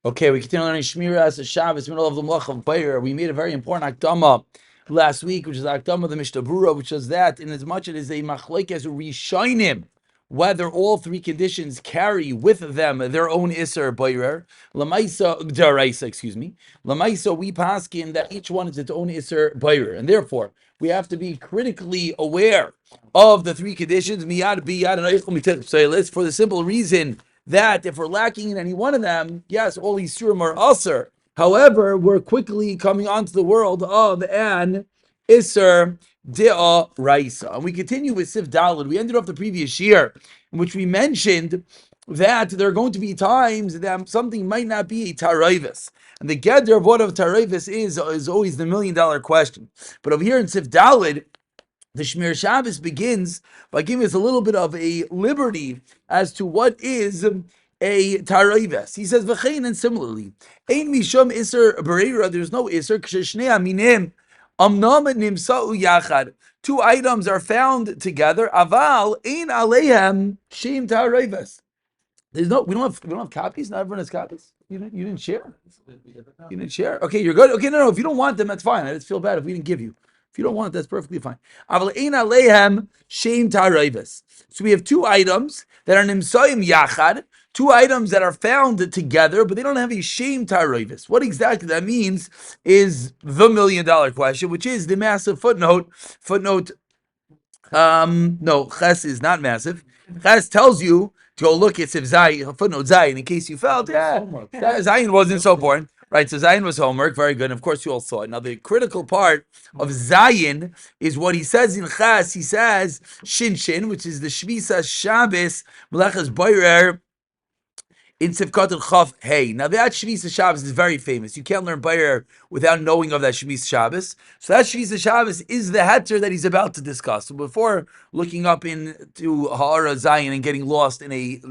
Okay, we continue learning Shemiras Shabbos, middle of the Melach of Bayer. We made a very important Akdama last week, which is Akdama of the Mishnah Brura, which is that in as much as it is a machlekes rishonim, whether all three conditions carry with them their own Isser Bayer, Lamaisa Daraisa, excuse me. Lamaisa, we paskin that each one is its own Isser Bayer, and therefore we have to be critically aware of the three conditions, miyad, biyad, and eichel mitech, for the simple reason that if we're lacking in any one of them, yes, all these surim are usr. However, we're quickly coming onto the world of an isser dea raisa. And we continue with Sif Dalid. We ended off the previous year in which we mentioned that there are going to be times that something might not be a tarayvis. And the gather of what of tarayvis is always the $1 million question. But over here in Sif Dalid, the Shemiras Shabbos begins by giving us a little bit of a liberty as to what is a tarayves. He says, "V'chein," and similarly, "Ein mishum iser bereira." There's no iser. K'sheshnei aminim amnam nimsa'u yachad. Two items are found together. Aval ein aleihem shem tarayves. We don't have copies. Not everyone has copies. You didn't share. You didn't share. Okay, you're good. Okay, no. If you don't want them, that's fine. I just feel bad if we didn't give you. If you don't want it, that's perfectly fine. So we have two items that are nimsoim yachad, two items that are found together, but they don't have a shem taroivis. What exactly that means is the $1 million question, which is the massive footnote. No, Ches is not massive. Ches tells you to go look at footnote Zayin, in case you felt, Zayin wasn't so important. Right, so Zayin was homework, very good. And of course, you all saw it. Now, the critical part of Zayin is what he says in Chas. He says Shin, which is the Shemiras Shabbos, Melechas Boirer, in Sivkot and Chav Hey. Now, that Shemiras Shabbos is very famous. You can't learn Boirer without knowing of that Shemiras Shabbos. So that Shemiras Shabbos is the heter that he's about to discuss. So before looking up into Ha'ara Zayin and getting lost in a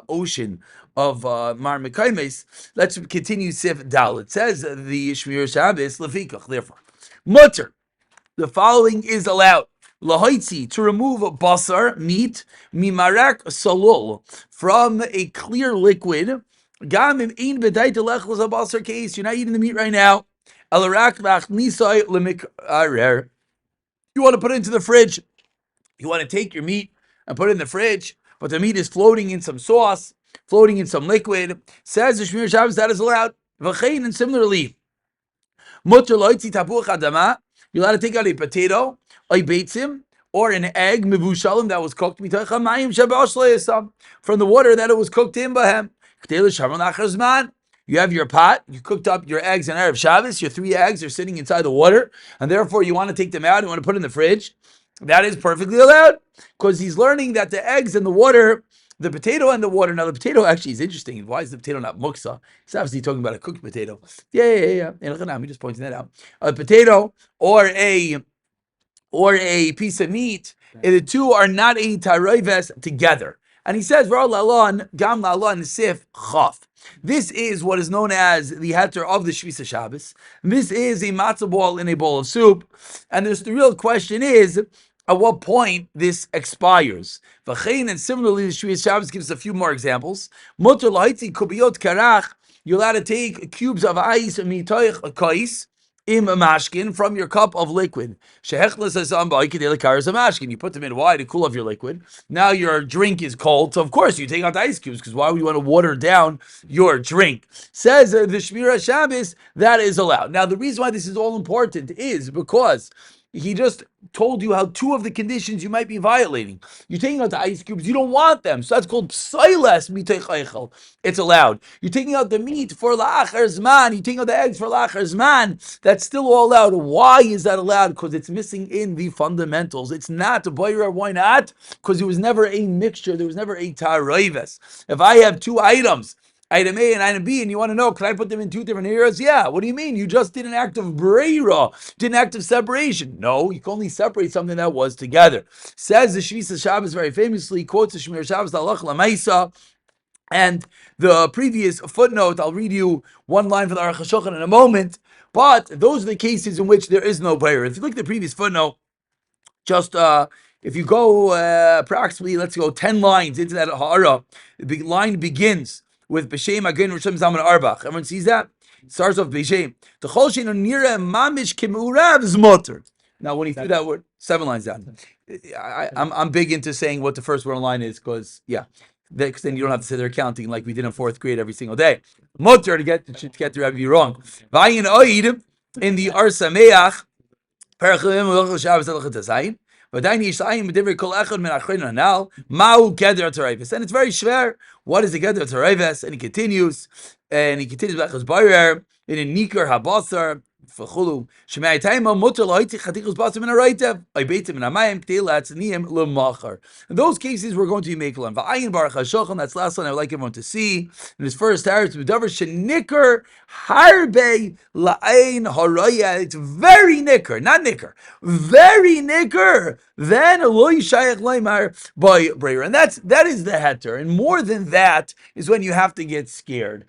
ocean of Mar Mekaimes, let's continue Sif Dal. It says the Shemiras Shabbos, Lefikach, therefore. Mutter, the following is allowed. Lahaitzi, to remove basar, meat, mimarak salul, from a clear liquid. Gam im ein bedait lechlos a basar case, you're not eating the meat right now. Elarak lachnisai lemikarer. You want to put it into the fridge. You want to take your meat and put it in the fridge, but the meat is floating in some sauce, floating in some liquid. Says the Shemiras Shabbos that is allowed. V'chein, and similarly, mutter loitzi tapuch adama. You're allowed to take out a potato, a beitzim, or an egg, mevushalim, that was cooked, from the water that it was cooked in by him. You have your pot, you cooked up your eggs on Erev Shabbos, your 3 eggs are sitting inside the water, and therefore you want to take them out, you want to put in the fridge. That is perfectly allowed, because he's learning that the eggs and the water, the potato and the water. Now, the potato actually is interesting. Why is the potato not muksa? He's obviously talking about a cooked potato. Yeah. I'm just pointing that out. A potato or a piece of meat, the two are not a tarayves together. And he says, gam la'alon sif chaf. This is what is known as the heter of the Shemiras Shabbos. This is a matzah ball in a bowl of soup. And the real question is, at what point this expires? And similarly, the Shemiras Shabbos gives a few more examples. Mutter lahaitzi kubiyot karach. You're allowed to take cubes of ice mitoich a kais im mashkin, from your cup of liquid. Shehechlas asamba ikidel mashkin. You put them in. Why? To cool off your liquid. Now your drink is cold, so of course you take out the ice cubes, because why would you want to water down your drink? Says the Shemiras Shabbos that is allowed. Now the reason why this is all important is because he just told you how 2 of the conditions you might be violating. You're taking out the ice cubes, you don't want them. So that's called psailes mitech eichel. It's allowed. You're taking out the meat for la'achar zman. You're taking out the eggs for la'achar zman. That's still all allowed. Why is that allowed? Because it's missing in the fundamentals. It's not a boirer. Why not? Because there was never a mixture. There was never a tarayves. If I have 2 items, item A and item B, and you want to know, can I put them in 2 different areas? Yeah. What do you mean? You just did an act of breira, did an act of separation. No, you can only separate something that was together. Says the Shemiras Shabbos very famously, quotes the Shemiras Shabbos, Halach Lamaisa, and the previous footnote, I'll read you one line from the Aruch HaShulchan in a moment, but those are the cases in which there is no breira. If you look at the previous footnote, just if you go approximately, let's go 10 lines into that ha'ara, the line begins with B'Shem Agen Rishon Zaman Arbach. Everyone sees that? It starts off B'Shem. The Chol Shein Nira Mamish Kimurav Zmoter. Now, when he threw that word, 7 lines down. I'm big into saying what the first word line is because then you don't have to sit there counting like we did in 4th grade every single day. Motor to get the Rabbi wrong. Vayin Oid in the Ar Sameach. And it's very what is the Geder Tareves? And he continues in a Nikar Habasar. In those cases, we're going to be making. That's last one I would like everyone to see. In his first tarot, it's very nicker, not nicker, very nicker. Then and that is the heter. And more than that is when you have to get scared.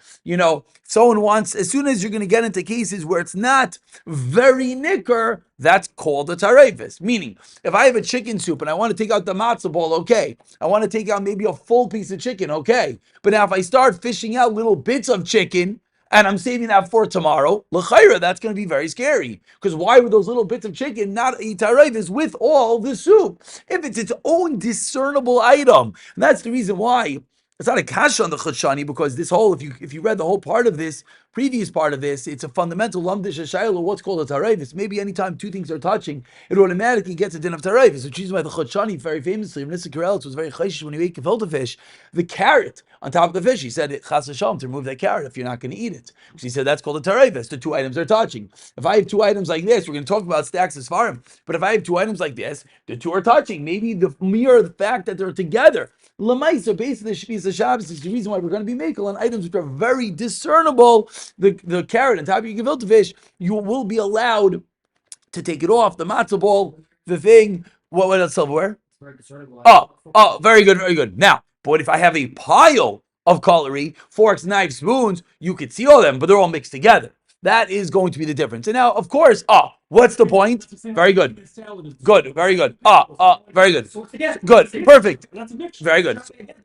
Someone wants, as soon as you're going to get into cases where it's not very nicker, that's called a tarevis. Meaning, if I have a chicken soup and I want to take out the matzah ball, okay. I want to take out maybe a full piece of chicken, okay. But now if I start fishing out little bits of chicken, and I'm saving that for tomorrow, l'chayra, that's going to be very scary. Because why would those little bits of chicken not eat tarevis with all the soup? If it's its own discernible item. And that's the reason why it's not a kasha on the chutshani, because this whole, if you read the whole part of this, previous part of this, it's a fundamental lamdish shayla, what's called a tarevis. Maybe anytime two things are touching, it automatically gets a din of tarevis, which is why the chutshani very famously, Mr. Karelitz was very chayshish when he ate gefilte fish, the carrot on top of the fish, he said, chas v'shalom, to remove that carrot if you're not going to eat it. Because he said that's called a tarevis, the two items are touching. If I have two items like this, we're going to talk about stacks as farim, but if I have two items like this, the two are touching. Maybe the fact that they're together, Lamaisa, basically, the Shemiras Shabbos is the reason why we're going to be making on items which are very discernible. The carrot on top of your gefilte fish, you will be allowed to take it off. The matzah ball, the thing. What else silverware? Oh, very good, very good. Now, but if I have a pile of cutlery, forks, knives, spoons, you could see all of them, but they're all mixed together. That is going to be the difference. And now, of course, what's the point? Very good. Good, very good. Very good. Good, perfect. Very good.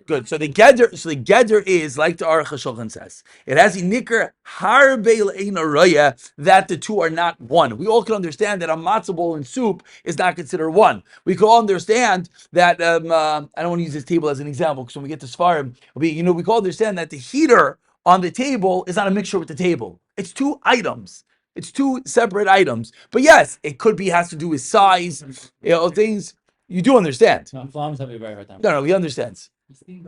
Good. So the geder is, like the Aruch HaShulchan says, it has a nicker harbe le'eina roya, that the two are not one. We all can understand that a matzah bowl and soup is not considered one. We can all understand that, I don't want to use this table as an example, because when we get to Sfarim, we can all understand that the heater on the table is not a mixture with the table. It's two items. It's two separate items. But yes, it has to do with size, things. You do understand. No, Flams have a very hard time. No, he understands. We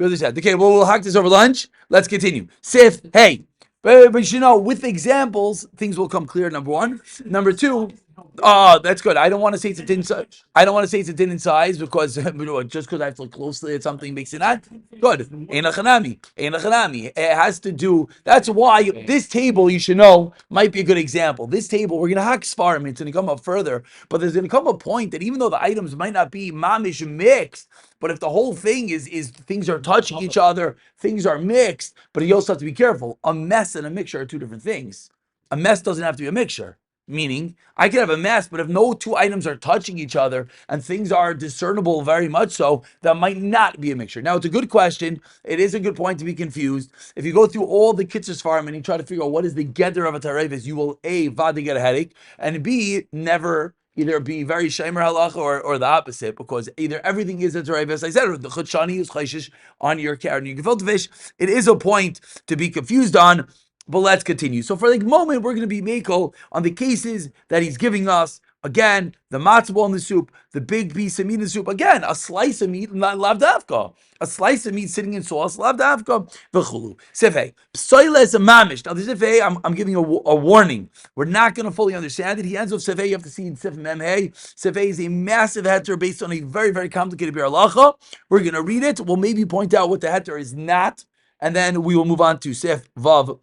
understand. Okay, well, we'll hack this over lunch. Let's continue. Sif, hey. But with examples, things will come clear, number one. Number two, that's good. I don't want to say it's a din size. I don't want to say it's a din in size because just because I have to look closely at something makes it not good. Ein achanami. It has to do. That's why this table, you should know, might be a good example. This table, we're going to hack svarim. It's going to come up further, but there's going to come a point that even though the items might not be mamish mixed, but if the whole thing is things are touching each other, things are mixed, but you also have to be careful. A mess and a mixture are two different things. A mess doesn't have to be a mixture. Meaning, I can have a mess, but if no two items are touching each other and things are discernible very much so, that might not be a mixture. Now, it's a good question. It is a good point to be confused. If you go through all the Kitzur Sfarim and you try to figure out what is the geder of a tarevis, you will A, vada get a headache, and B, never either be very shemer halacha or the opposite, because either everything is a tarevis. I said the chutshani is chayshish on your carrot and your gefilte fish. It is a point to be confused on. But let's continue. So for the moment, we're going to be mako on the cases that he's giving us. Again, the matzah ball in the soup, the big piece of meat in the soup. Again, a slice of meat, not lavdavka. A slice of meat sitting in sauce, lavdavka. V'chulu. Sefei. Psoiles mamish. Now, the sefei, I'm giving a warning. We're not going to fully understand it. He ends with sefei. You have to see in sef memhei. Sefei is a massive heter based on a very, very complicated bir halacha. We're going to read it. We'll maybe point out what the heter is not, and then we will move on to sef vav.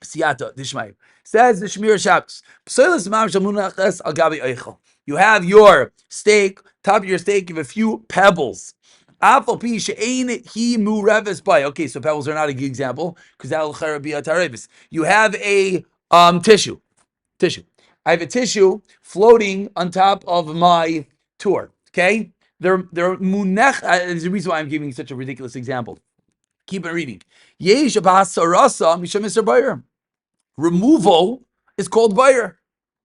Siyata Dishmai says the Shemiras Shabbos. You have your steak, top of your steak, you have a few pebbles. Okay, so pebbles are not a good example because that will be a tarevis. You have a tissue. I have a tissue floating on top of my tour. Okay, they're munech. There's a reason why I'm giving such a ridiculous example. Keep on reading. Yesh b'hasarasa misham iser bayir. Removal is called bayir.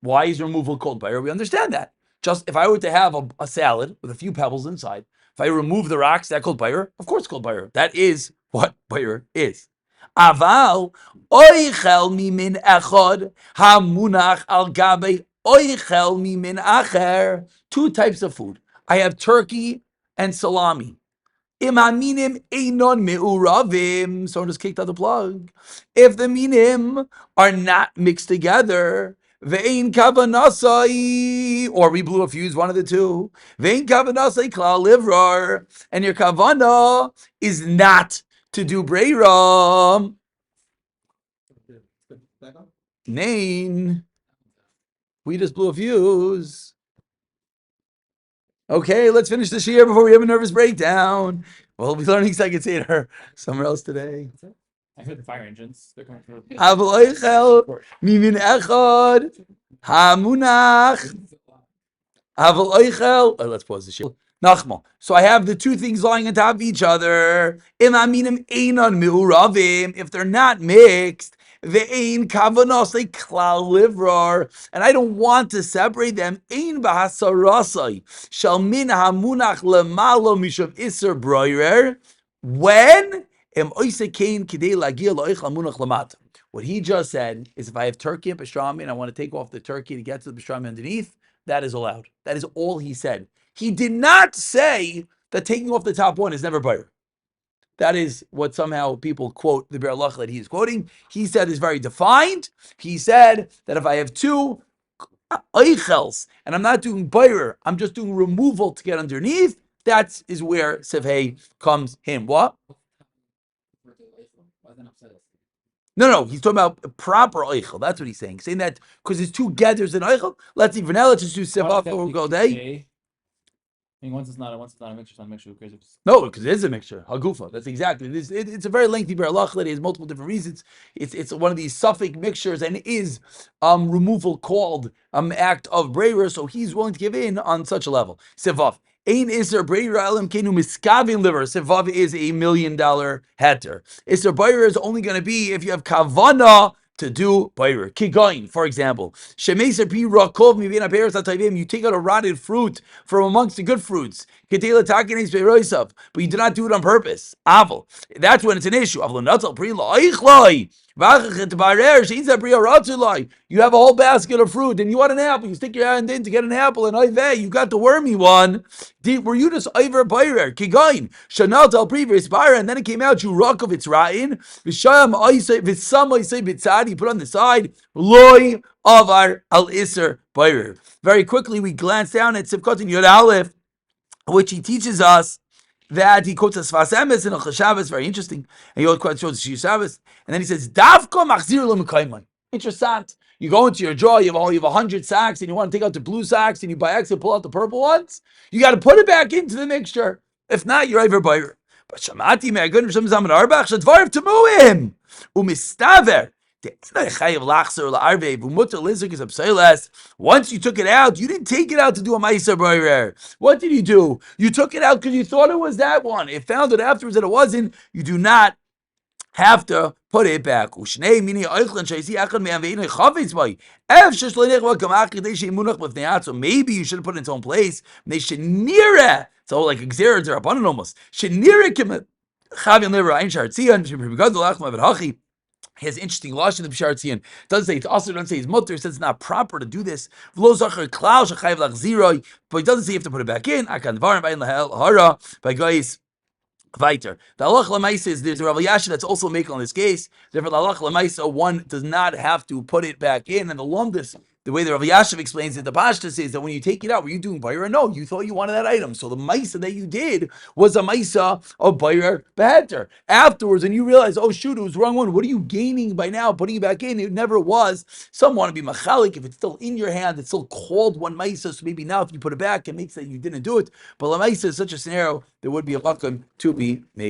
Why is removal called bayir? We understand that. Just if I were to have a salad with a few pebbles inside, if I remove the rocks, that's called bayir? Of course it's called bayir. That is what bayir is. Aval oichel mimin echad hamunach al gabe oichel mimin acher. Two types of food. I have turkey and salami. Imaminim einon meuravim. Someone just kicked out the plug. If the minim are not mixed together, ve'ein kavanasai, or we blew a fuse, one of the two. Ve'ein kavanasai klal livrar, and your kavana is not to do breira. Nain. We just blew a fuse. Okay, let's finish this year before we have a nervous breakdown. We'll be learning Second Seder somewhere else today. I heard the fire engines. They're coming through. Mimin echad hamunach. Let's pause the shit. Nachmal. So I have the two things lying on top of each other. If they're not mixed, ve'ein kavanos they klal livrar, and I don't want to separate them. Ein b'hasarasai shall min hamunach lemalo mishav iser broirer. When what he just said is, if I have turkey and pastrami and I want to take off the turkey to get to the pastrami underneath, that is allowed. That is all he said. He did not say that taking off the top one is never bayir. That is what somehow people quote the Biur Halacha that he is quoting. He said is very defined. He said that if I have two eichels and I'm not doing bayir, I'm just doing removal to get underneath, that is where Sevhei comes in. What? No, he's talking about proper eichel. That's what he's saying. He's saying that because there's two gathers in eichel. Let's even now let's just do sevach or go day. I mean, once it's not a mixture, it's not a mixture. Who cares? No, because it is a mixture. Hagufa. That's exactly. It's a very lengthy Biur Halacha. It has multiple different reasons. It's one of these suffix mixtures and is removal called act of breira. So he's willing to give in on such a level. Sevav. Ein iser breira elam kenu miskavin liver. Sevav is $1 million heter. Iser breira is only going to be if you have kavana to do bayir. Kigoin, for example. Shemiras Shabbos, you take out a rotted fruit from amongst the good fruits. But you do not do it on purpose. Aval. That's when it's an issue. You have a whole basket of fruit and you want an apple. You stick your hand in to get an apple, and you got the wormy one. Were you just over bayir? Kigoin. Shanal tal previous bayir, and then it came out you rock of its ra'in. You put on the side, loy avar al iser bayir. Very quickly, we glance down at Sivkot Yud Aleph, which he teaches us that he quotes as Sfas Emes in Al Shabbos, very interesting. And he quotes Shemiras Shabbos, and then he says, "Davko machzir lo mekayman." Interesting. You go into your drawer, you have 100 sacks, and you want to take out the blue sacks, and you by accident pull out the purple ones. You got to put it back into the mixture. If not, you're over bayir. But Shamati me'agun Rishon Zaman Arbach shadvar temuim umistaver. Once you took it out, you didn't take it out to do a ma'aser boirer. What did you do? You took it out because you thought it was that one. It found it afterwards that it wasn't. You do not have to put it back. So maybe you should have put it in its own place. So like exerts are abundant almost. He has interesting lashon of B'shar Tzion. Doesn't say it's also, doesn't say it's mutter. It says it's not proper to do this. But he doesn't say you have to put it back in. By guys. Weiter. The halach l'maisa is there's a Rav Yasha that's also making on this case. Therefore, the halach l'maisa, one does not have to put it back in. And the lumdus, the way the Rav Yasha explains it, the Pashta says that when you take it out, were you doing bayir? No, you thought you wanted that item. So the maisa that you did was a maisa of bayir beheter. Afterwards, and you realize, oh shoot, it was the wrong one. What are you gaining by now putting it back in? It never was. Some want to be machalik. If it's still in your hand, it's still called one maisa. So maybe now if you put it back, it makes that you didn't do it. But la maisa is such a scenario, there would be a welcome to be made.